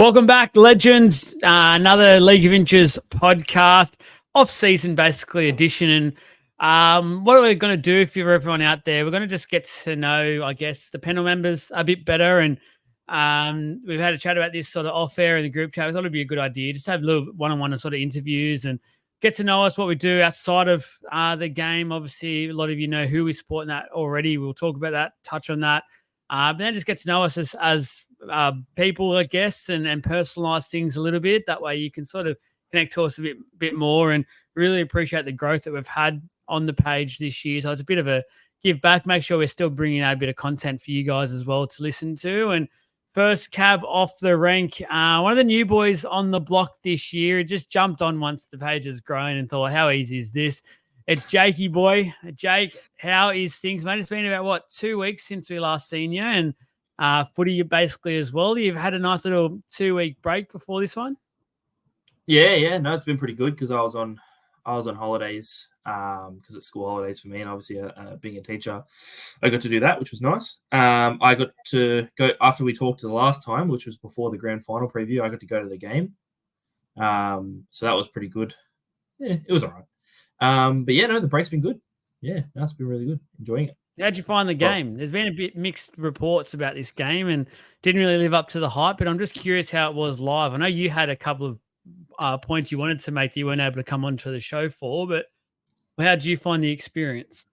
Welcome back, legends. Another League of Inches podcast, off-season basically edition. And what we're going to do for everyone out there, we're going to just get to know, I guess, the panel members a bit better. And we've had a chat about this sort of off-air in the group chat. We thought it'd be a good idea just to have a little one-on-one sort of interviews and get to know us, what we do outside of the game. Obviously, a lot of you know who we support in that already. We'll talk about that, touch on that. But then just get to know us as people, I guess, and personalize things a little bit. That way you can sort of connect to us a bit more, and really appreciate the growth that we've had on the page this year. So it's a bit of a give back. Make sure we're still bringing out a bit of content for you guys as well to listen to. And first cab off the rank, one of the new boys on the block this year. It just jumped on once the page has grown and thought, how easy is this? It's Jakey boy. Jake, how is things, mate? It's been about, 2 weeks since we last seen you, and footy basically as well. You've had a nice little 2-week break before this one. Yeah. No, it's been pretty good because I was on holidays because it's school holidays for me, and obviously being a teacher, I got to do that, which was nice. I got to go after we talked to the last time, which was before the grand final preview. I got to go to the game, so that was pretty good. Yeah, it was all right. But yeah, no, the break's been good. Yeah, that's been really good. Enjoying it. How'd you find the game? There's been a bit mixed reports about this game and didn't really live up to the hype, but I'm just curious how it was live. I know you had a couple of points you wanted to make that you weren't able to come onto the show for, but how did you find the experience?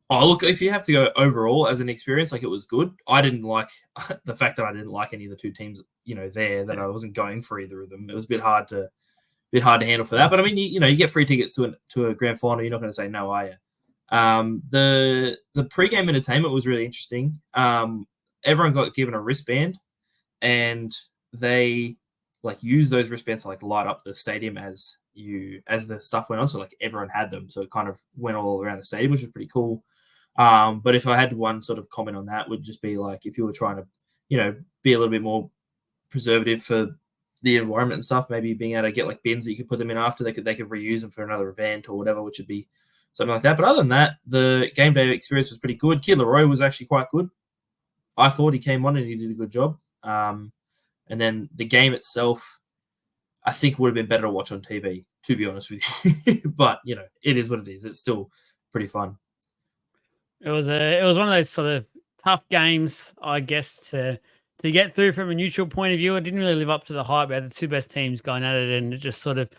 Oh, look, if you have to go overall as an experience, like, it was good. I didn't like the fact that I didn't like any of the two teams, there, that I wasn't going for either of them. It was a bit hard to handle for that. But I mean, you get free tickets to a grand final. You're not going to say no, are you? The pre-game entertainment was really interesting. Everyone got given a wristband, and they use those wristbands to light up the stadium as the stuff went on. So everyone had them, so it kind of went all around the stadium, which was pretty cool. But if I had one sort of comment on that, would just be if you were trying to, be a little bit more preservative for the environment and stuff, maybe being able to get bins that you could put them in after, they could reuse them for another event or whatever, which would be something like that. But other than that, the game day experience was pretty good. Kid Leroy was actually quite good. I thought he came on and he did a good job. And then the game itself, I think would have been better to watch on TV, to be honest with you. But, it is what it is. It's still pretty fun. It was one of those sort of tough games, I guess, to get through from a neutral point of view. It didn't really live up to the hype. We had the two best teams going at it, and it just sort of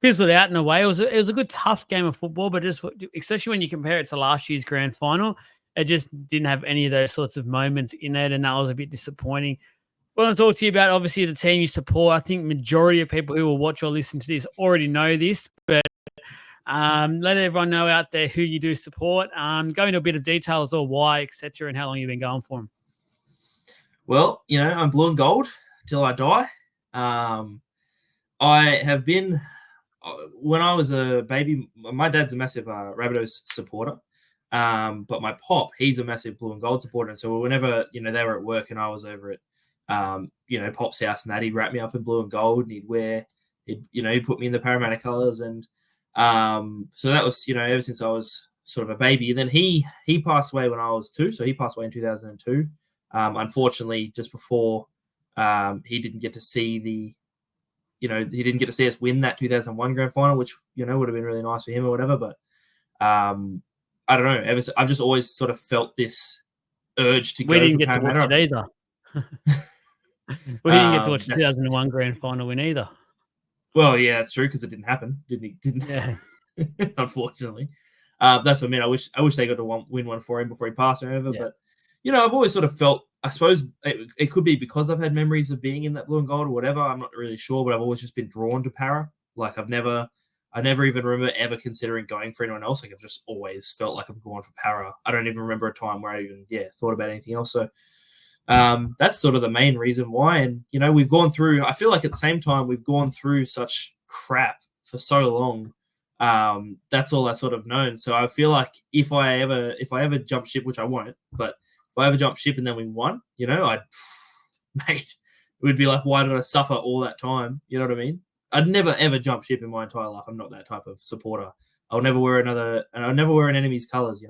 fizzled out in a way. It was a good, tough game of football, but just especially when you compare it to last year's grand final, it just didn't have any of those sorts of moments in it, and that was a bit disappointing. I want to talk to you about, obviously, the team you support. I think majority of people who will watch or listen to this already know this, but let everyone know out there who you do support. Go into a bit of detail as well, why, etc., and how long you've been going for them. Well, I'm blue and gold till I die. I have been, when I was a baby, my dad's a massive Rabbitohs supporter, but my pop, he's a massive blue and gold supporter. And so whenever, they were at work and I was over at, Pop's house and that, he'd wrap me up in blue and gold, and he'd put me in the Parramatta colours. And so that was, ever since I was sort of a baby. And then he passed away when I was 2. So he passed away in 2002. Unfortunately, just before he didn't get to see he didn't get to see us win that 2001 grand final, which, would have been really nice for him or whatever. But I don't know. I've just always sort of felt this urge to go. We didn't get to watch it either. We didn't get to watch the 2001 grand final win either. Well, yeah, that's true, because it didn't happen. Didn't. Yeah. Unfortunately. That's what I mean. I wish they got to win one for him before he passed or whatever. Yeah. But, I've always sort of felt, I suppose it could be because I've had memories of being in that blue and gold or whatever. I'm not really sure, but I've always just been drawn to Para. I've never even remember ever considering going for anyone else. I've just always felt like I've gone for Para. I don't even remember a time where I even, thought about anything else. So that's sort of the main reason why. And, we've gone through, I feel like at the same time, we've gone through such crap for so long. That's all I sort of known. So I feel like if I ever jump ship, which I won't, but if I ever jump ship and then we won, it would be like, why did I suffer all that time? You know what I mean? I'd never ever jump ship in my entire life. I'm not that type of supporter. I'll never wear an enemy's colours,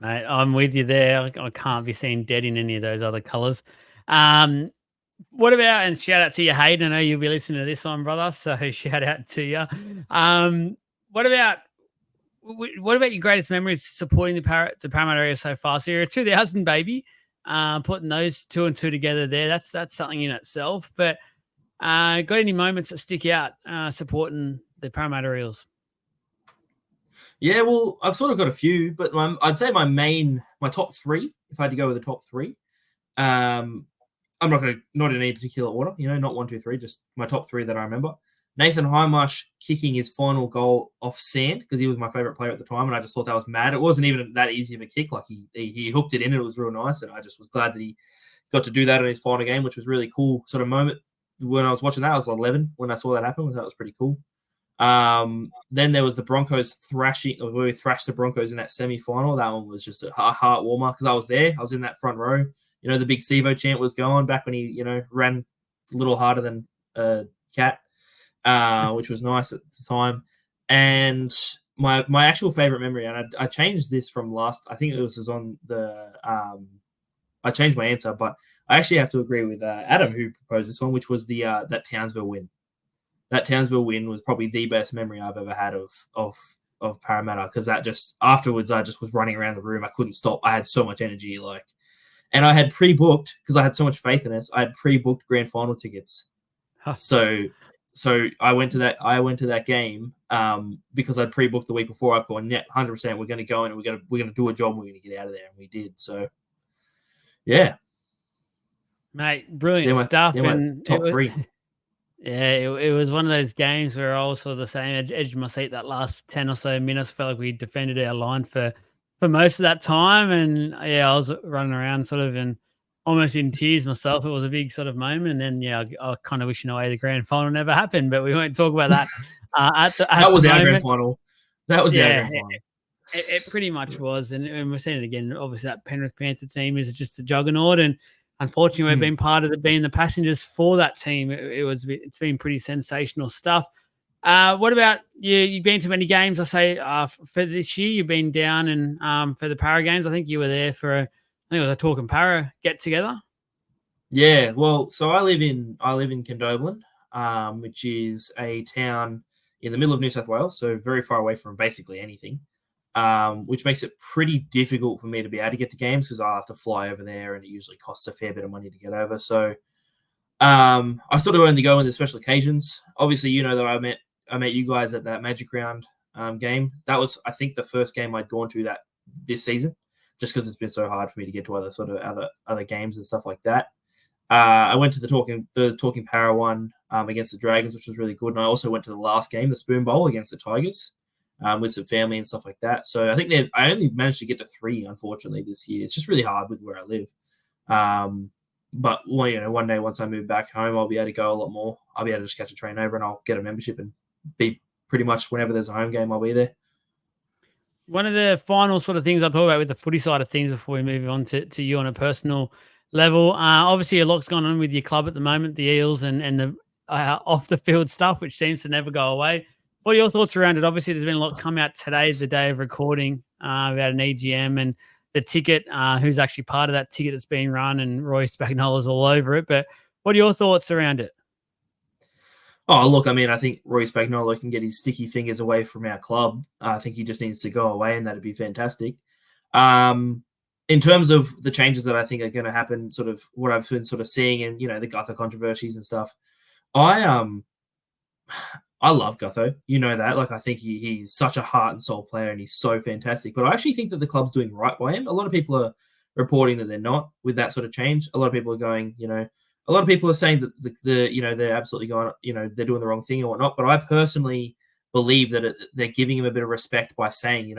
Mate, I'm with you there. I can't be seen dead in any of those other colours. What about, and shout out to you, Hayden. I know you'll be listening to this one, brother. So shout out to you. What about what about your greatest memories supporting the Parramatta area so far? So you're a 2000 baby, putting those two and two together there. That's something in itself. But got any moments that stick out supporting the Parramatta Eels? Yeah, well, I've sort of got a few, but I'd say my top three, if I had to go with the top three, I'm not in any particular order, not one, two, three, just my top three that I remember. Nathan Highmarsh kicking his final goal off sand because he was my favorite player at the time, and I just thought that was mad. It wasn't even that easy of a kick. Like he hooked it in, and it was real nice, and I just was glad that he got to do that in his final game, which was really cool sort of moment. When I was watching that, I was 11 when I saw that happen. That was pretty cool. Then there was the Broncos thrashing, where we thrashed the Broncos in that semi-final. That one was just a heart warmer because I was there. I was in that front row. The big Sevo chant was going back when he, ran a little harder than a cat, which was nice at the time. And my actual favorite memory, and I changed this from last, I think it was on the, I changed my answer, but I actually have to agree with Adam, who proposed this one, which was the that Townsville win. That Townsville win was probably the best memory I've ever had of Parramatta, because that just afterwards I just was running around the room. I couldn't stop. I had so much energy, and I had pre-booked because I had so much faith in us. I had pre-booked grand final tickets, so I went to that game because I'd pre-booked the week before. I've gone, yeah, 100%. We're going to go in and we're going to do a job. And we're going to get out of there, and we did. So, yeah, mate, brilliant stuff. And top three. Yeah, it was one of those games where I was sort of the same edge of my seat that last 10 or so minutes. Felt like we defended our line for most of that time. And yeah, I was running around sort of and almost in tears myself. It was a big sort of moment. And then, yeah, I kind of wishing away the grand final never happened, but we won't talk about that. That was our grand final. That was our grand final. It pretty much was. And we're seeing it again. Obviously, that Penrith Panther team is just a juggernaut. And unfortunately, we've been part of being the passengers for that team. It's been pretty sensational stuff. What about you? You've been to many games, I say, for this year. You've been down and for the Para games. I think you were there for I think it was a Talk and Para get together. Yeah, well, so I live in Condobolin, which is a town in the middle of New South Wales, so very far away from basically anything. Which makes it pretty difficult for me to be able to get to games because I'll have to fly over there, and it usually costs a fair bit of money to get over. So I sort of only go on the special occasions. Obviously, that I met you guys at that Magic Round game. That was, I think, the first game I'd gone to this season, just because it's been so hard for me to get to other games and stuff like that. I went to the Talking Para one against the Dragons, which was really good, and I also went to the last game, the Spoon Bowl against the Tigers. With some family and stuff like that. So I think I only managed to get to 3, unfortunately, this year. It's just really hard with where I live. But one day once I move back home, I'll be able to go a lot more. I'll be able to just catch a train over, and I'll get a membership and be pretty much whenever there's a home game, I'll be there. One of the final sort of things I'll talk about with the footy side of things before we move on to you on a personal level. Obviously, a lot's going on with your club at the moment, the Eels, and the off the field stuff, which seems to never go away. What are your thoughts around it? Obviously, there's been a lot come out today, the day of recording, about an EGM and the ticket, who's actually part of that ticket that's being run, and Roy Spagnola's all over it. But what are your thoughts around it? Oh, look, I mean, I think Roy Spagnola can get his sticky fingers away from our club. I think he just needs to go away, and that'd be fantastic. In terms of the changes that I think are going to happen, sort of what I've been sort of seeing and, the Gutho controversies and stuff, I love Gutho. You know that. I think he's such a heart and soul player, and he's so fantastic. But I actually think that the club's doing right by him. A lot of people are reporting that they're not with that sort of change. A lot of people are going, a lot of people are saying that they're absolutely going, they're doing the wrong thing and whatnot. But I personally believe that they're giving him a bit of respect by saying,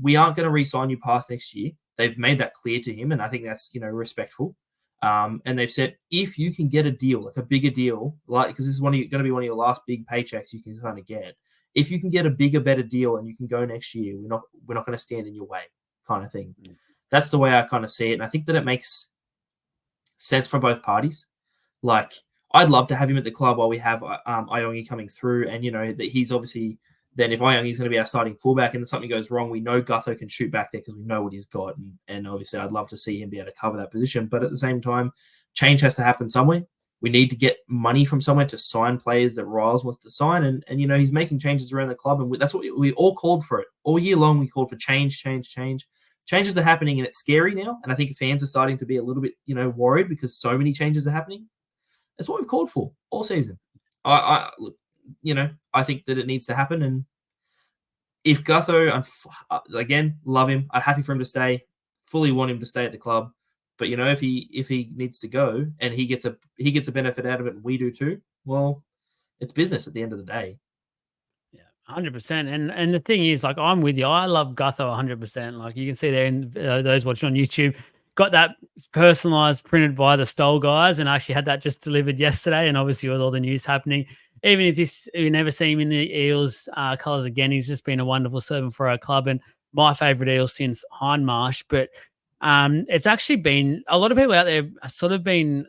we aren't going to re-sign you past next year. They've made that clear to him, and I think that's, respectful. And they've said, if you can get a deal, like a bigger deal, because this is going to be one of your last big paychecks you can kind of get. If you can get a bigger, better deal and you can go next year, we're not going to stand in your way, kind of thing. That's the way I kind of see it. And I think that it makes sense for both parties. I'd love to have him at the club while we have Iongi coming through. And, that he's obviously, then if Iongi's going to be our starting fullback and something goes wrong, we know Gutho can shoot back there because we know what he's got. And obviously I'd love to see him be able to cover that position. But at the same time, change has to happen somewhere. We need to get money from somewhere to sign players that Riles wants to sign. And he's making changes around the club. And that's what we all called for it. All year long, we called for change. Changes are happening, and it's scary now. And I think fans are starting to be a little bit, worried because so many changes are happening. That's what we've called for all season. I think that it needs to happen. And if Gutho, again, love him. I'm happy for him to stay. Fully want him to stay at the club. But if he needs to go and he gets a benefit out of it, and we do too, well, it's business at the end of the day. Yeah, 100%. And the thing is, like, I'm with you. I love Gutho 100%. Like, you can see there in those watching on YouTube, got that personalized printed by the Stoll guys, and I actually had that just delivered yesterday. And obviously with all the news happening, even if you never see him in the Eels colours again, he's just been a wonderful servant for our club and my favourite Eel since Hindmarsh. But it's actually been a lot of people out there sort of been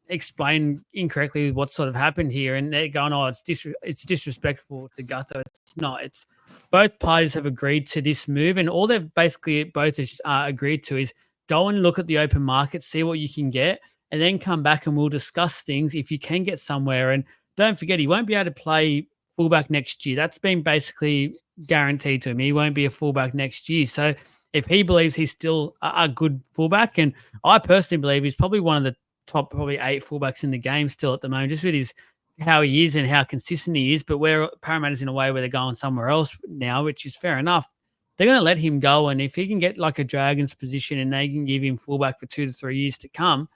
explain incorrectly what sort of happened here, and they're going, "Oh, it's disrespectful to Gutho." It's not. It's both parties have agreed to this move, and all they've basically both agreed to is go and look at the open market, see what you can get, and then come back and we'll discuss things if you can get somewhere. And don't forget, he won't be able to play fullback next year. That's been basically guaranteed to him. He won't be a fullback next year. So if he believes he's still a good fullback, and I personally believe he's probably one of the top probably 8 fullbacks in the game still at the moment, just with how he is and how consistent he is. But where Parramatta's in a way where they're going somewhere else now, which is fair enough, they're going to let him go. And if he can get like a Dragons position and they can give him fullback for 2 to 3 years to come,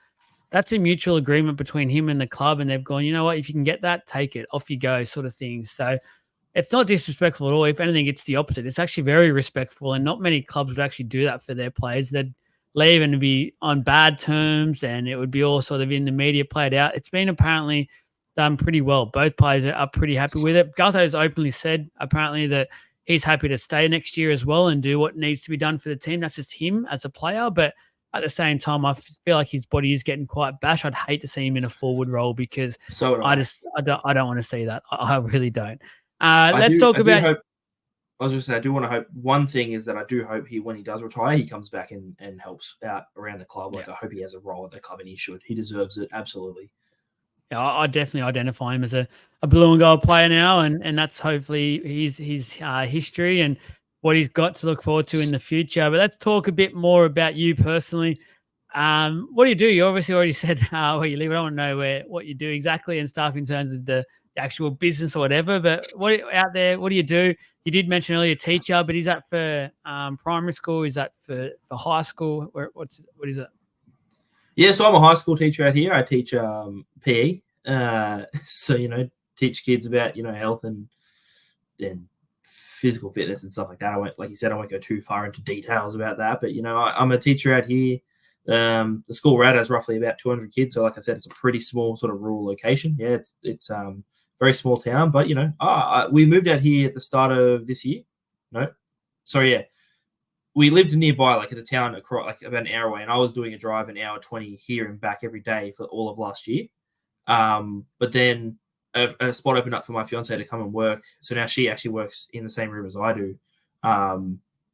that's a mutual agreement between him and the club. And they've gone, you know what, if you can get that, take it, off you go, sort of thing. So it's not disrespectful at all. If anything, it's the opposite. It's actually very respectful, and not many clubs would actually do that for their players. They'd leave and be on bad terms, and it would be all sort of in the media played out. It's been apparently done pretty well. Both players are pretty happy with it. Gutho's openly said apparently that he's happy to stay next year as well and do what needs to be done for the team. That's just him as a player. But at the same time, I feel like his body is getting quite bashed. I'd hate to see him in a forward role because I don't want to see that. I really don't. Let's talk about. I was just saying, I do want to hope. One thing is that I do hope when he does retire, he comes back and helps out around the club. Like, I hope he has a role at the club, and he should. He deserves it, absolutely. Yeah, I definitely identify him as a blue and gold player now, and that's hopefully his history and what he's got to look forward to in the future. But let's talk a bit more about you personally. What do you do? You obviously already said where you live. I don't want to know what you do exactly and stuff in terms of the actual business or whatever. But what out there? What do you do? You did mention earlier teacher, but is that for primary school? Is that for high school? What is it? Yeah, so I'm a high school teacher out here. I teach PE. So teach kids about health and physical fitness and stuff like that. I won't go too far into details about that, but I'm a teacher out here. The school we're at has roughly about 200 kids. So like I said, it's a pretty small sort of rural location. Yeah, it's very small town, but we moved out here at the start of this year. We lived nearby, like at a town across, like about an hour away, and I was doing a drive an hour 20 here and back every day for all of last year. But then a spot opened up for my fiance to come and work. So now she actually works in the same room as I do.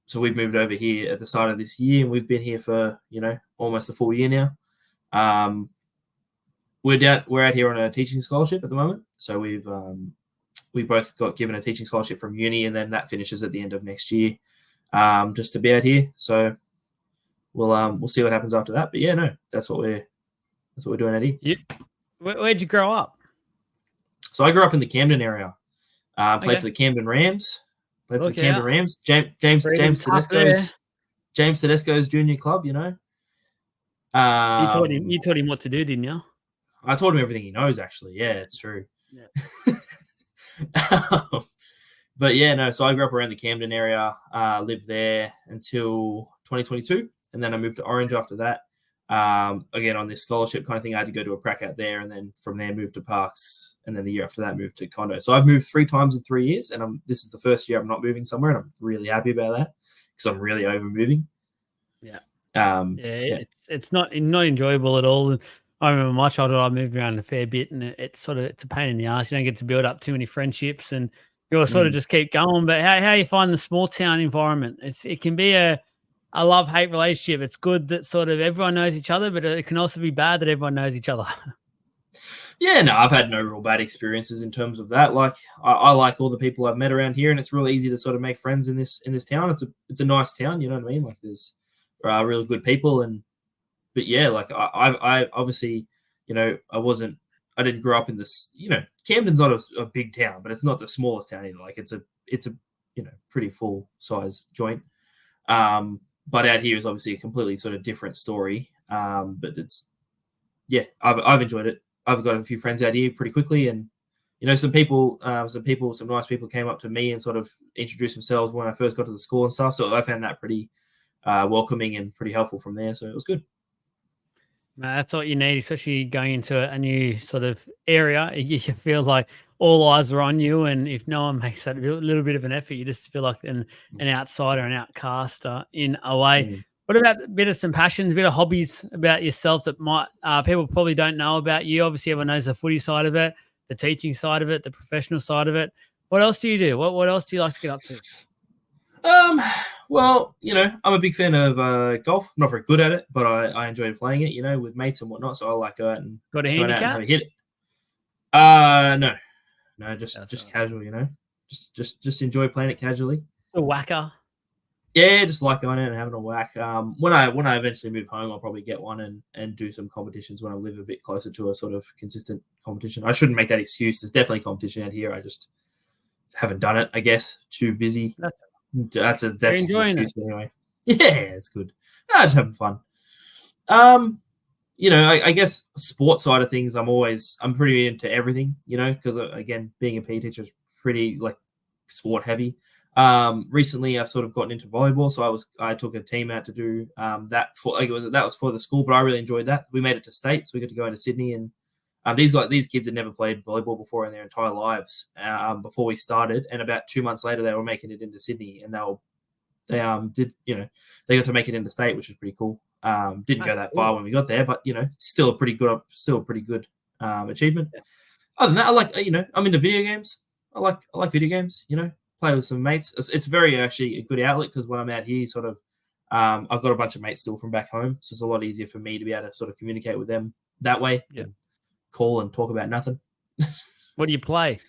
So we've moved over here at the start of this year, and we've been here for almost a full year now. We're out here on a teaching scholarship at the moment. So we both got given a teaching scholarship from uni, and then that finishes at the end of next year. Just to be out here. So we'll see what happens after that. But yeah, no, that's what we're doing out here. Where'd you grow up? So I grew up in the Camden area. Played for the Camden Rams. James Tedesco's junior club. You taught him what to do, didn't you? I taught him everything he knows. Actually, yeah, it's true. Yeah. But yeah, no. So I grew up around the Camden area. Lived there until 2022, and then I moved to Orange after that. Again on this scholarship kind of thing, I had to go to a prac out there, and then from there moved to Parks, and then the year after that moved to Condo. So I've moved 3 times in 3 years, and this is the first year I'm not moving somewhere, and I'm really happy about that because I'm really over moving. Yeah. It's not enjoyable at all. I remember my childhood, I moved around a fair bit, and it's a pain in the ass. You don't get to build up too many friendships, and you'll sort of just keep going. But how you find the small town environment? It can be a a love-hate relationship. It's good that sort of everyone knows each other, but it can also be bad that everyone knows each other. Yeah, no, I've had no real bad experiences in terms of that. Like, I like all the people I've met around here, and it's really easy to sort of make friends in this town. It's a nice town, you know what I mean? Like, there's really good people, but yeah, like I obviously, I didn't grow up in this. Camden's not a big town, but it's not the smallest town either. Like, it's a pretty full size joint. But out here is obviously a completely sort of different story. But I've enjoyed it. I've got a few friends out here pretty quickly, and some nice people came up to me and sort of introduced themselves when I first got to the school and stuff. So I found that pretty welcoming and pretty helpful from there. So it was good. That's what you need, especially going into a new sort of area. You feel like all eyes are on you, and if no one makes that a little bit of an effort, you just feel like an outsider, an outcaster in a way. What about a bit of some passions, a bit of hobbies about yourself that might people probably don't know about you? Obviously, everyone knows the footy side of it, the teaching side of it, the professional side of it. What else do you do? What else do you like to get up to? Well, I'm a big fan of golf. I'm not very good at it, but I enjoy playing it, with mates and whatnot. So I like Got a going out handicap? and have a hit. No, just casual, just enjoy playing it casually. A whacker. Yeah, just like going out and having a whack. When I eventually move home, I'll probably get one and do some competitions when I live a bit closer to a sort of consistent competition. I shouldn't make that excuse. There's definitely competition out here. I just haven't done it, I guess. Too busy. That's enjoying it anyway. Yeah, it's good. Just having fun. I guess sports side of things, I'm pretty into everything, because again, being a PE teacher is pretty like sport heavy. Recently I've sort of gotten into volleyball, so I took a team out to do that was for the school, but I really enjoyed that. We made it to state, so we got to go into Sydney, and these kids had never played volleyball before in their entire lives before we started, and about 2 months later they were making it into Sydney, and they got to make it into state, which is pretty cool. Didn't go that far when we got there, but it's still a pretty good achievement. Yeah. Other than that, I like I'm into video games. I like video games. Play with some mates. It's very actually a good outlet because when I'm out here, sort of, I've got a bunch of mates still from back home, so it's a lot easier for me to be able to sort of communicate with them that way. Yeah. Call and talk about nothing. What do you play?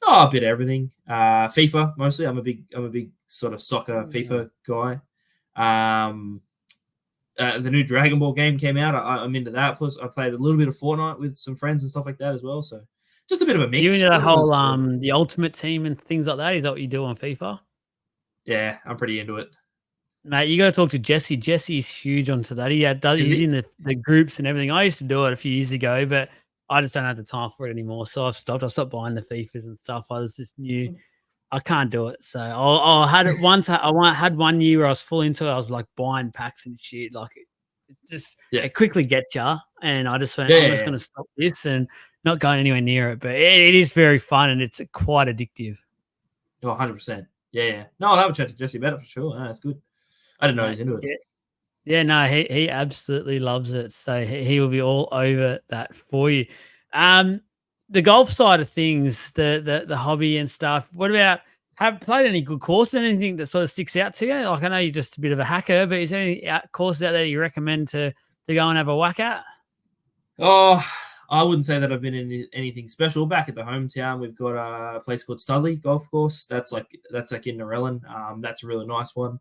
Oh, a bit of everything. FIFA mostly. I'm a big sort of soccer FIFA guy. The new Dragon Ball game came out. I'm into that. Plus, I played a little bit of Fortnite with some friends and stuff like that as well. So, just a bit of a mix. You into that whole the Ultimate Team and things like that? Is that what you do on FIFA? Yeah, I'm pretty into it. Mate, you got to talk to Jesse. Jesse's huge onto that. He's in the groups and everything. I used to do it a few years ago, but I just don't have the time for it anymore. So I've stopped. I stopped buying the FIFAs and stuff. I was just new. I can't do it. So I had it once. I had 1 year where I was full into it. I was like buying packs and shit. Like it quickly gets you. And I just went, I'm just going to stop this and not going anywhere near it. But it is very fun and it's quite addictive. Oh, 100%. Yeah. No, I'll have a chat to Jesse about it for sure. No, that's good. I didn't know he's into it. Yeah, no, he absolutely loves it. So he will be all over that for you. The golf side of things, the hobby and stuff. What about have played any good courses? Anything that sort of sticks out to you? Like I know you're just a bit of a hacker, but is there any courses out there you recommend to go and have a whack at? Oh, I wouldn't say that I've been in anything special. Back at the hometown, we've got a place called Studley Golf Course. That's like in Narellan. That's a really nice one.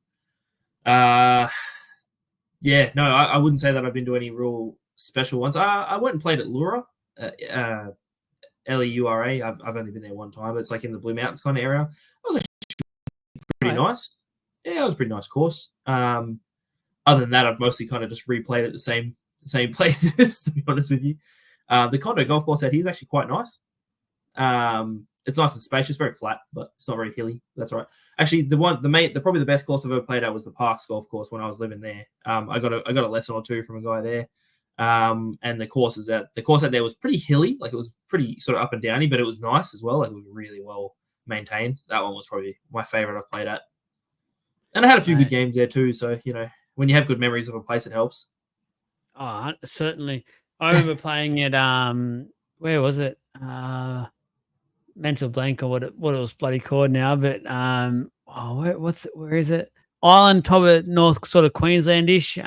I wouldn't say that I've been to any real special ones. I went and played at Leura, Leura. I've only been there one time. It's like in the Blue Mountains kind of area. It was actually pretty nice. Yeah, it was a pretty nice course. Other than that, I've mostly kind of just replayed at the same places, to be honest with you. The Condo Golf Course out here is actually quite nice. It's nice and spacious, very flat, but it's not very hilly. That's all right. Actually, probably the best course I've ever played at was the Parks Golf Course when I was living there. I got a lesson or two from a guy there. And the course out there was pretty hilly, like it was pretty sort of up and downy, but it was nice as well. Like it was really well maintained. That one was probably my favorite I've played at. And I had a few good games there too. So, when you have good memories of a place, it helps. Oh, certainly. I remember playing at where was it? Mental blank or what it was bloody called now, but where is it? Island, top of North sort of Queenslandish.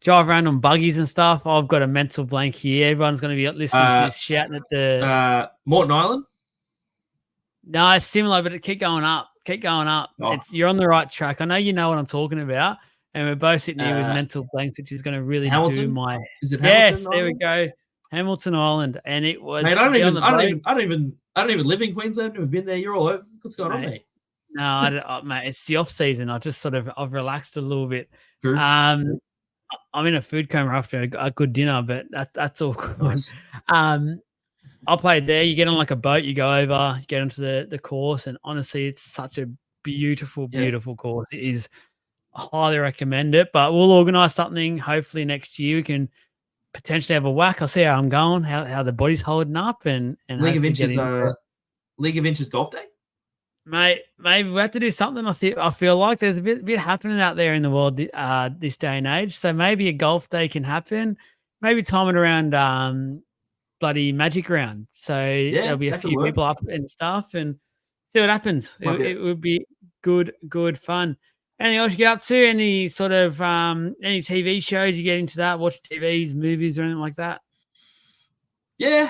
Drive around on buggies and stuff. I've got a mental blank here. Everyone's going to be listening to this shouting at the Morton Island. No, it's similar, but keep going up. Keep going up. Oh. You're on the right track. I know you know what I'm talking about, and we're both sitting here with mental blanks, which is going to really Hamilton? do my. Is it Hamilton? Yes, there we go, Hamilton Island, and it was. Mate, I don't even live in Queensland. I've never been there. You're all over. What's going on, mate? No, I don't, mate. It's the off season. I've relaxed a little bit. True. I'm in a food coma after a good dinner, but that's all good. Nice. I played there. You get on like a boat, you go over, get onto the course, and honestly, it's such a beautiful, beautiful course. It is. I highly recommend it, but we'll organise something. Hopefully next year we can potentially have a whack. I'll see how I'm going, how the body's holding up, and League of Inches golf day. Mate, maybe we have to do something. I feel like there's a bit happening out there in the world this day and age. So maybe a golf day can happen. Maybe time it around bloody Magic Round. So there'll be a few people up and stuff, and see what happens. It would be good fun. Anything else you get up to? Any sort of any TV shows you get into that? Watch TVs, movies, or anything like that? Yeah.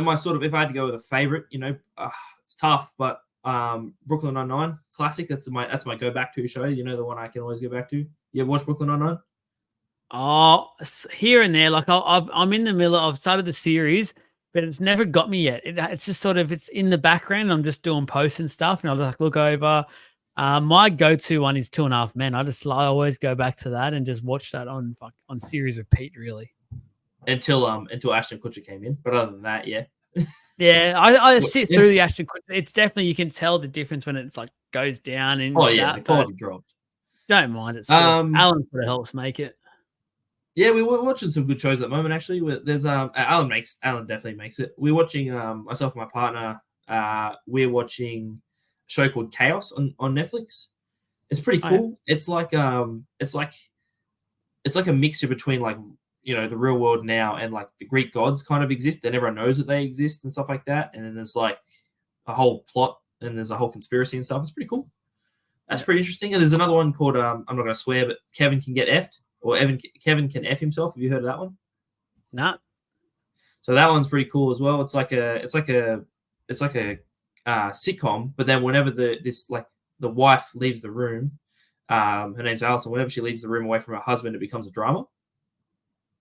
My sort of, if I had to go with a favorite, it's tough, but Brooklyn Nine-Nine classic. That's my go back to show. The one I can always go back to. You ever watch Brooklyn Nine-Nine? Oh, here and there. Like I'm in the middle. I've started the series, but it's never got me yet. It's just sort of, it's in the background. I'm just doing posts and stuff, and I'll just look over. My go-to one is 2.5 Men. I always go back to that and just watch that on series repeat, really. Until Ashton Kutcher came in, but other than that, yeah. Yeah, I sit through the Ashton Kutcher. It's definitely, you can tell the difference when it's like goes down and the quality dropped. Don't mind it. Alan sort of helps make it. Yeah, we're watching some good shows at the moment. Actually, there's Alan definitely makes it. We're watching myself and my partner. We're watching a show called Chaos on Netflix. It's pretty cool. It's like a mixture between like, the real world now and like the Greek gods kind of exist, and everyone knows that they exist and stuff like that. And then there's like a whole plot and there's a whole conspiracy and stuff. It's pretty cool. That's pretty interesting. And there's another one called I'm not going to swear, but Kevin Can Get Effed, or Kevin Can F Himself. Have you heard of that one? No. So that one's pretty cool as well. It's like a sitcom, but then whenever the wife leaves the room, her name's Alison. Whenever she leaves the room away from her husband, it becomes a drama.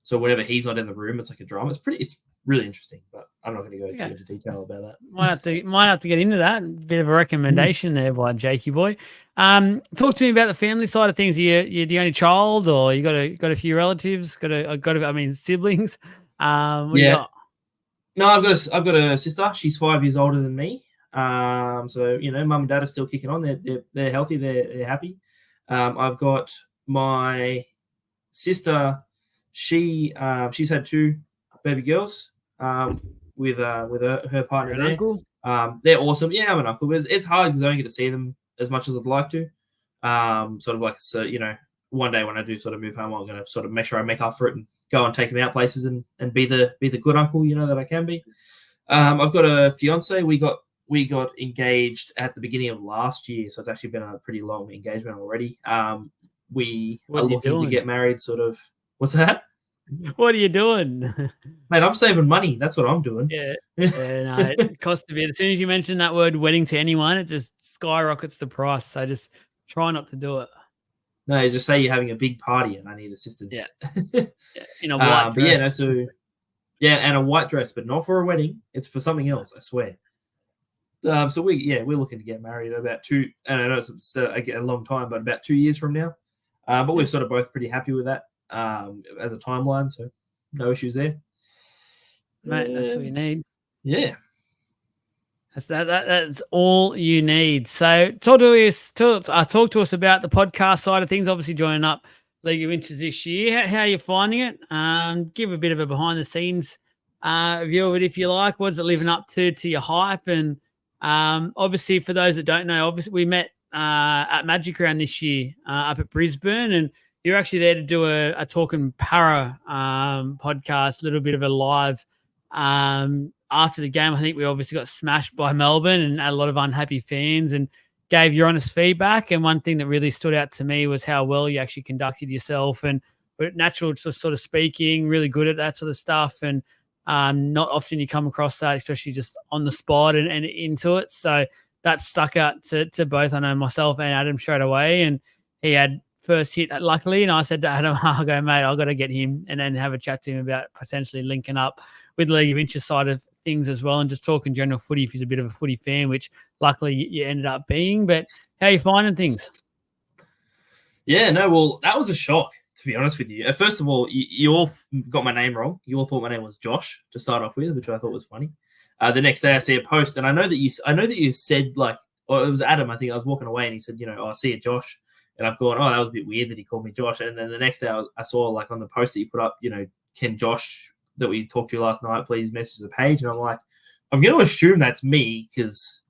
So whenever he's not in the room, it's like a drama. It's really interesting, but I'm not going to go too into detail about that. Might have to get into that. Bit of a recommendation there by Jakey boy. Talk to me about the family side of things. You're the only child, or you got a few relatives? Siblings? What you got? No, I've got a sister. She's 5 years older than me. So mum and dad are still kicking on. They're healthy. They're happy. I've got my sister. She's had 2 baby girls with her partner there. Uncle? They're awesome. Yeah, I'm an uncle. But it's hard because I don't get to see them as much as I'd like to. One day when I do sort of move home, I'm going to sort of make sure I make up for it and go and take them out places and be the good uncle, that I can be. I've got a fiance. We got engaged at the beginning of last year, so it's actually been a pretty long engagement already. We are looking to get married sort of. What's that? What are you doing? Mate, I'm saving money. That's what I'm doing. Yeah, no, it costs a bit. As soon as you mention that word wedding to anyone, it just skyrockets the price. So just try not to do it. No, just say you're having a big party and I need assistance. Yeah. In a white dress. And a white dress, but not for a wedding. It's for something else, I swear. So we're looking to get married about 2, and I know it's a long time, but about 2 years from now. But we're sort of both pretty happy with that. As a timeline, so no issues there, mate. That's all you need. Yeah, that's all you need. So talk to us about the podcast side of things. Obviously joining up League of Inches this year. How are you finding it? Give a bit of a behind the scenes view of it if you like. What's it living up to your hype? And obviously for those that don't know, obviously we met at Magic Round this year up at Brisbane, and you're actually there to do a Talking Para podcast, a little bit of a live after the game, I think we obviously got smashed by Melbourne and a lot of unhappy fans, and gave your honest feedback. And one thing that really stood out to me was how well you actually conducted yourself and were natural sort of speaking, really good at that sort of stuff. And not often you come across that, especially just on the spot and into it. So that stuck out to both, I know, myself and Adam straight away. And he had first hit, luckily, and I said to Adam, I'll go, mate, I've got to get him and then have a chat to him about potentially linking up with League of Inches side of things as well, and just talking general footy if he's a bit of a footy fan, which luckily you ended up being. But how are you finding things? Yeah, no, well, that was a shock, to be honest with you. First of all, you all got my name wrong. You all thought my name was Josh to start off with, which I thought was funny. The next day I see a post, and I know that you said, like, or it was Adam, I think. I was walking away and he said, I see it, Josh. And I've gone, that was a bit weird that he called me Josh. And then the next day I saw, like, on the post that you put up, can Josh that we talked to last night please message the page? And I'm like, I'm going to assume that's me because,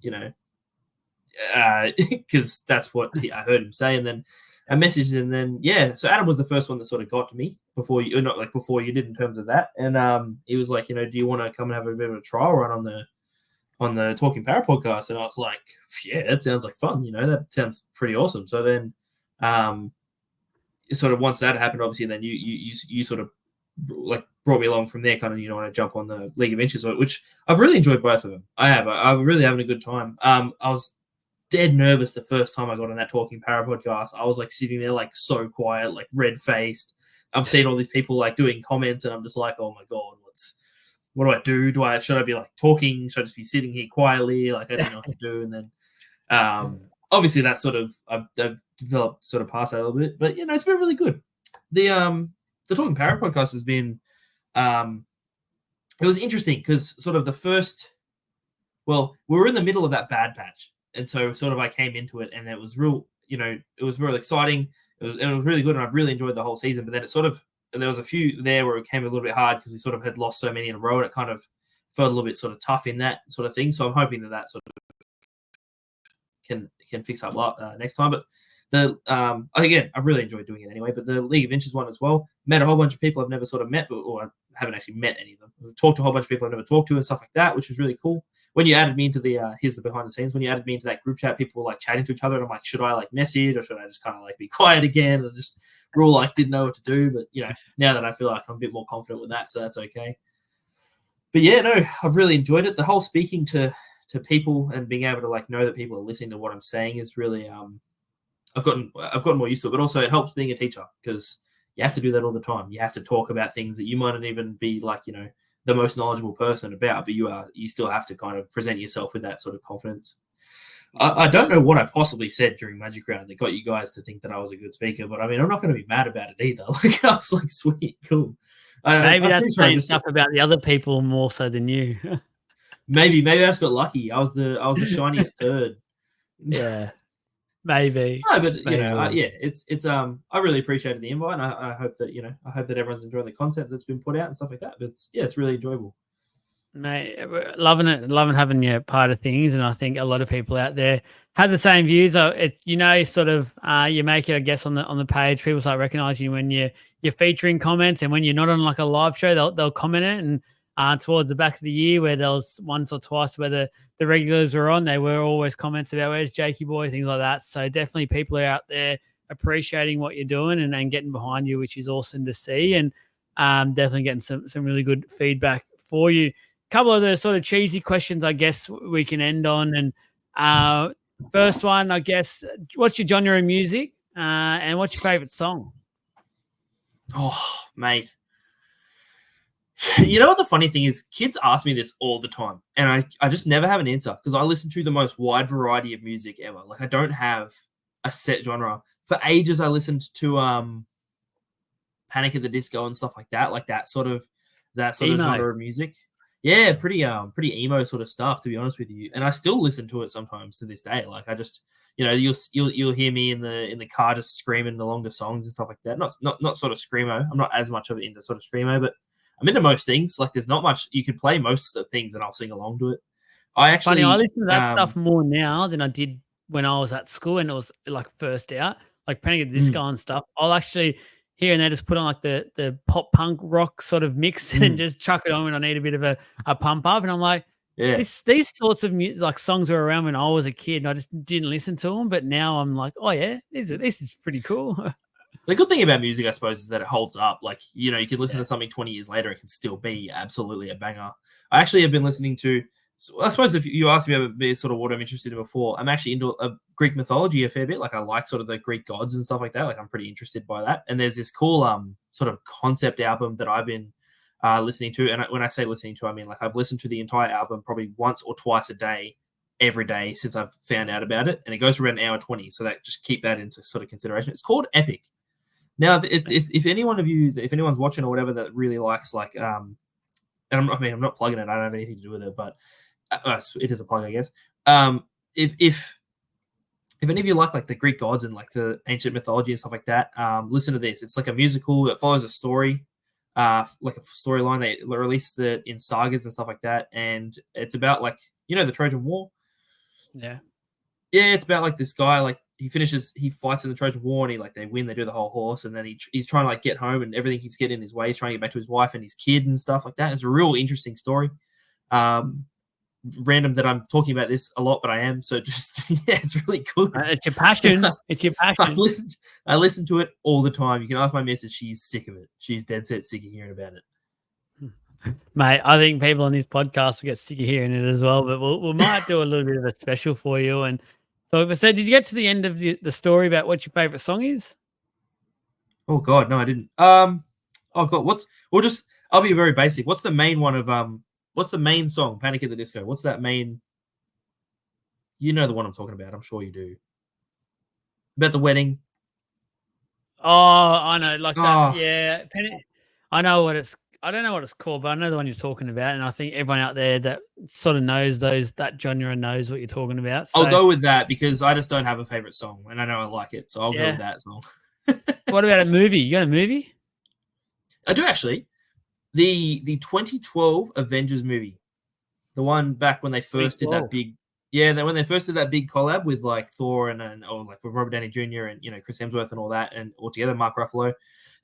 because that's what I heard him say. And then I messaged, and then, so Adam was the first one that sort of got to me before you did in terms of that. And he was like, do you want to come and have a bit of a trial run on the Talking Para podcast? And I was like, yeah, that sounds like fun. That sounds pretty awesome. So then sort of once that happened, obviously, then you sort of like brought me along from there, kind of, want to jump on the League of Inches, which I've really enjoyed both of them. I'm really having a good time. I was dead nervous the first time I got on that Talking Para podcast. I was like sitting there like so quiet, like red faced. I'm seeing all these people like doing comments, and I'm just like, oh my god, what do I do? Should I be like talking? Should I just be sitting here quietly? Like, I don't know what to do. And then obviously that sort of I've developed sort of past that a little bit, but it's been really good. The Talking Para podcast has been it was interesting because sort of the first, we were in the middle of that bad patch. And so sort of I came into it, and it was real, it was real exciting. It was really good, and I've really enjoyed the whole season. But then there was a few there where it came a little bit hard because we sort of had lost so many in a row, and it kind of felt a little bit sort of tough in that sort of thing. So I'm hoping that sort of can fix up next time. But again, I've really enjoyed doing it anyway. But the League of Inches one as well, met a whole bunch of people I've never sort of met, or I haven't actually met any of them. I've talked to a whole bunch of people I've never talked to and stuff like that, which was really cool. When you added me into here's the behind the scenes, when you added me into that group chat, people were like chatting to each other, and I'm like, should I like message, or should I just kind of like be quiet again? And just rule like didn't know what to do. But now that I feel like I'm a bit more confident with that, so that's okay. But yeah, no, I've really enjoyed it. The whole speaking to people and being able to like know that people are listening to what I'm saying is really I've gotten more used to it. But also it helps being a teacher, because you have to do that all the time. You have to talk about things that you might not even be like, the most knowledgeable person about, but you still have to kind of present yourself with that sort of confidence. I don't know what I possibly said during Magic Round that got you guys to think that I was a good speaker, but I mean, I'm not going to be mad about it either. Like, I was like, sweet, cool. Maybe that's saying stuff about the other people more so than you. maybe I just got lucky. I was the shiniest turd. Yeah. Maybe. No, but it's I really appreciated the invite, and I hope that everyone's enjoying the content that's been put out and stuff like that. But it's really enjoyable. Mate, loving it, loving having you part of things, and I think a lot of people out there have the same views. Sort of you make it, I guess, on the page. People start recognizing you when you're featuring comments, and when you're not on like a live show, they'll comment it. And towards the back of the year, where there was once or twice where the regulars were on, they were always comments about where's Jakey boy, things like that. So definitely people are out there appreciating what you're doing and getting behind you, which is awesome to see. And definitely getting some really good feedback for you. Couple of the sort of cheesy questions, I guess, we can end on. And first one, I guess, what's your genre of music and what's your favorite song? Oh, mate. You know what the funny thing is? Kids ask me this all the time, and I just never have an answer, because I listen to the most wide variety of music ever. Like, I don't have a set genre. For ages, I listened to Panic at the Disco and stuff like that sort of genre of music. Yeah, pretty emo sort of stuff, to be honest with you. And I still listen to it sometimes to this day. Like, I just, you'll hear me in the car just screaming the longer songs and stuff like that. Not sort of screamo. I'm not as much of it into sort of screamo, but I'm into most things. Like, there's not much you can play most of the things, and I'll sing along to it. I listen to that stuff more now than I did when I was at school and it was like first out, like Panic at the Disco and stuff. I'll actually, here and there just put on like the pop punk rock sort of mix and just chuck it on when I need a bit of a pump up. And I'm like, these sorts of like songs were around when I was a kid and I just didn't listen to them. But now I'm like, oh yeah, this is pretty cool. The good thing about music, I suppose, is that it holds up. Like, you know, you could listen to something 20 years later, it can still be absolutely a banger. I actually have been listening to, I suppose if you asked me about sort of what I'm interested in before, I'm actually into Greek mythology a fair bit. Like I like sort of the Greek gods and stuff like that. Like I'm pretty interested by that. And there's this cool sort of concept album that I've been listening to. And when I say listening to, I mean like I've listened to the entire album probably once or twice a day, every day since I've found out about it. And it goes for around an hour 20. So that just keep that into sort of consideration. It's called Epic. Now, if any one of you, if anyone's watching or whatever that really likes like, and I'm not plugging it, I don't have anything to do with it, but it is a plug, I guess. If any of you like the Greek gods and like the ancient mythology and stuff like that, listen to this. It's like a musical that follows a story, like a storyline. They released it in sagas and stuff like that, and it's about like the Trojan War. Yeah, it's about like this guy like. He fights in the Trojan War, and they win. They do the whole horse, and then he's trying to like get home, and everything keeps getting in his way. He's trying to get back to his wife and his kid and stuff like that. It's a real interesting story. Random that I'm talking about this a lot, but I am. So just it's really good. It's your passion. It's your passion. I listen to it all the time. You can ask my missus; she's sick of it. She's dead set sick of hearing about it. Mate, I think people on this podcast will get sick of hearing it as well. But we might do a little bit of a special for you and. So did you get to the end of the story about what your favorite song is? Oh God, no, I didn't. Oh God, I'll be very basic. What's the main one of what's the main song? Panic at the Disco. What's that main? You know the one I'm talking about. I'm sure you do. About the wedding. Oh, I know, that. Yeah, I know what it's. I don't know what it's called, but I know the one you're talking about, and I think everyone out there that sort of knows that genre knows what you're talking about. So. I'll go with that because I just don't have a favorite song, and I know I like it, so I'll go with that song. What about a movie? You got a movie? I do actually. The 2012 Avengers movie, the one back when they first did that big, when they first did that big collab with like Thor and like with Robert Downey Jr. and Chris Hemsworth and all that, and altogether Mark Ruffalo.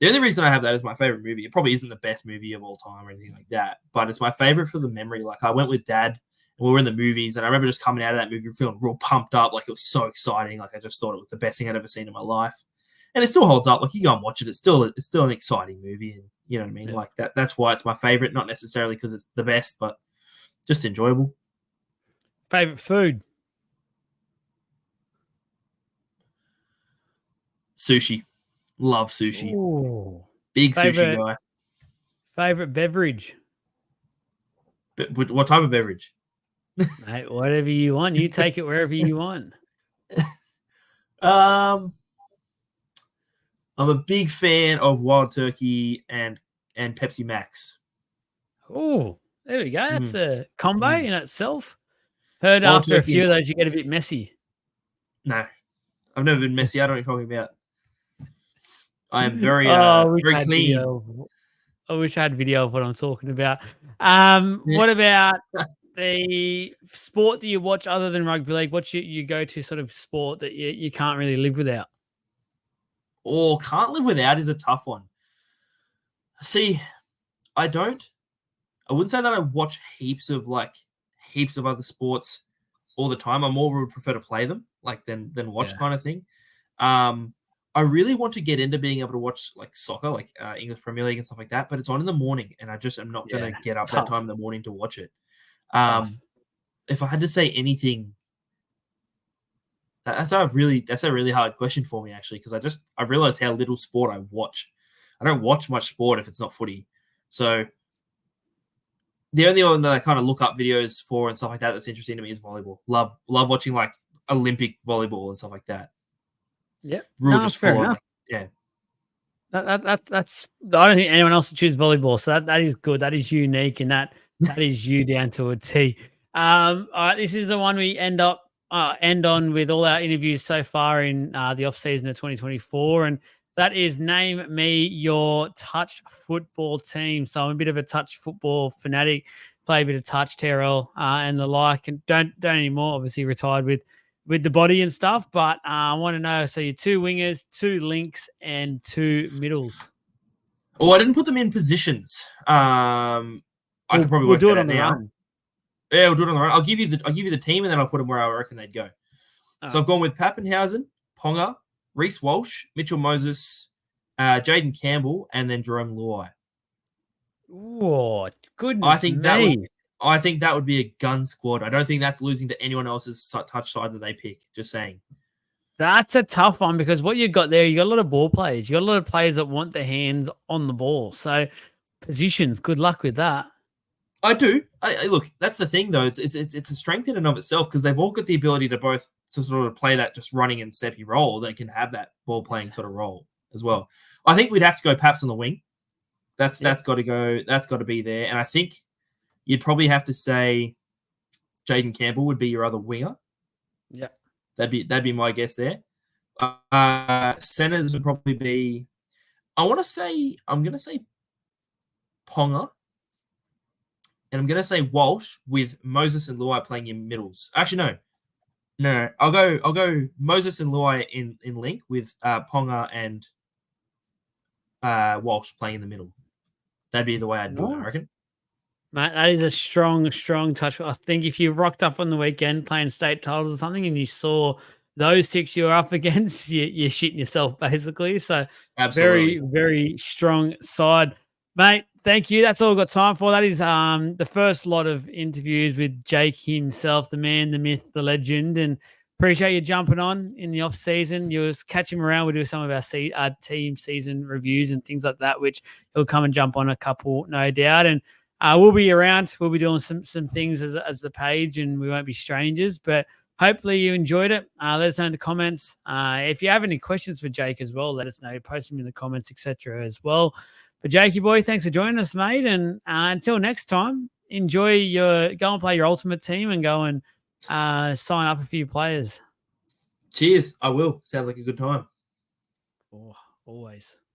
The only reason I have that is my favorite movie. It probably isn't the best movie of all time or anything like that, but it's my favorite for the memory. Like I went with Dad and we were in the movies, and I remember just coming out of that movie feeling real pumped up, like it was so exciting. Like I just thought it was the best thing I'd ever seen in my life, and it still holds up. Like you go and watch it, it's still an exciting movie, and you know what I mean. Yeah. Like that's why it's my favorite, not necessarily because it's the best, but just enjoyable. Favorite food? Sushi. Love sushi. Ooh. Big sushi guy. Favorite beverage? What type of beverage? Mate, whatever you want. You take it wherever you want. I'm a big fan of Wild Turkey and Pepsi Max. Oh, there we go. That's a combo in itself. Heard Wild after a few of those, you get a bit messy. No, I've never been messy. I don't know what you're talking about. I am very very clean. I wish I had video of what I'm talking about. What about the sport that you watch other than rugby league? What's your go-to sort of sport that you can't really live without? Oh, can't live without is a tough one. See, I wouldn't say that I watch heaps of other sports all the time. I more would prefer to play them than watch kind of thing. I really want to get into being able to watch like soccer, like English Premier League and stuff like that, but it's on in the morning, and I just am not going to get up that time in the morning to watch it. If I had to say anything, that's a really hard question for me actually, because I've realized how little sport I watch. I don't watch much sport if it's not footy. So the only one that I kind of look up videos for and stuff like that that's interesting to me is volleyball. Love watching like Olympic volleyball and stuff like that. Yeah, just fair enough. That's. I don't think anyone else would choose volleyball, so that is good. That is unique, and that is you down to a T. All right, this is the one we end on with all our interviews so far in the off season of 2024, and that is name me your touch football team. So I'm a bit of a touch football fanatic. Play a bit of touch, Terrell, and the like, and don't anymore. Obviously, retired with the body and stuff, but I want to know, so your 2 wingers, 2 links, and 2 middles. Oh, I didn't put them in positions. I could probably We'll work do that it out on the now. run. Yeah, we'll do it on the run. I'll give you the team, and then I'll put them where I reckon they'd go. So I've gone with Pappenhausen, Ponga, Reece Walsh, Mitchell Moses, Jaden Campbell, and then Jerome LOI. Oh, I goodness think me. that would be a gun squad. I don't think that's losing to anyone else's touch side that they pick. Just saying. That's a tough one because what you've got there, you got a lot of ball players. You got a lot of players that want their hands on the ball. So positions, good luck with that. I do. I look. That's the thing, though. It's a strength in and of itself because they've all got the ability to sort of play that just running and steppy role. They can have that ball playing sort of role as well. I think we'd have to go Paps on the wing. That's got to go. That's got to be there. And I think you'd probably have to say Jaden Campbell would be your other winger. Yeah, that'd be my guess there. Centers would probably be. I'm gonna say Ponga. And I'm going to say Walsh with Moses and LOI playing in middles. Actually, no. I'll go Moses and LOI in link with Ponga and Walsh playing in the middle. That'd be the way I'd do it, I reckon. Mate, that is a strong touch. I think if you rocked up on the weekend playing state titles or something and you saw those 6 you were up against, you're shitting yourself basically. So Absolutely. very, very strong side. Mate, thank you. That's all we've got time for. That is the first lot of interviews with Jake himself, the man, the myth, the legend. And appreciate you jumping on in the off season. You was catch him around. We do some of our team season reviews and things like that, which he'll come and jump on a couple, no doubt. And we'll be around. We'll be doing some things as the page, and we won't be strangers. But hopefully you enjoyed it. Let us know in the comments. If you have any questions for Jake as well, let us know. Post them in the comments, etc. as well. But Jakey boy, thanks for joining us, mate. And until next time, go and play your ultimate team and go and sign up a few players. Cheers. I will. Sounds like a good time. Oh, always.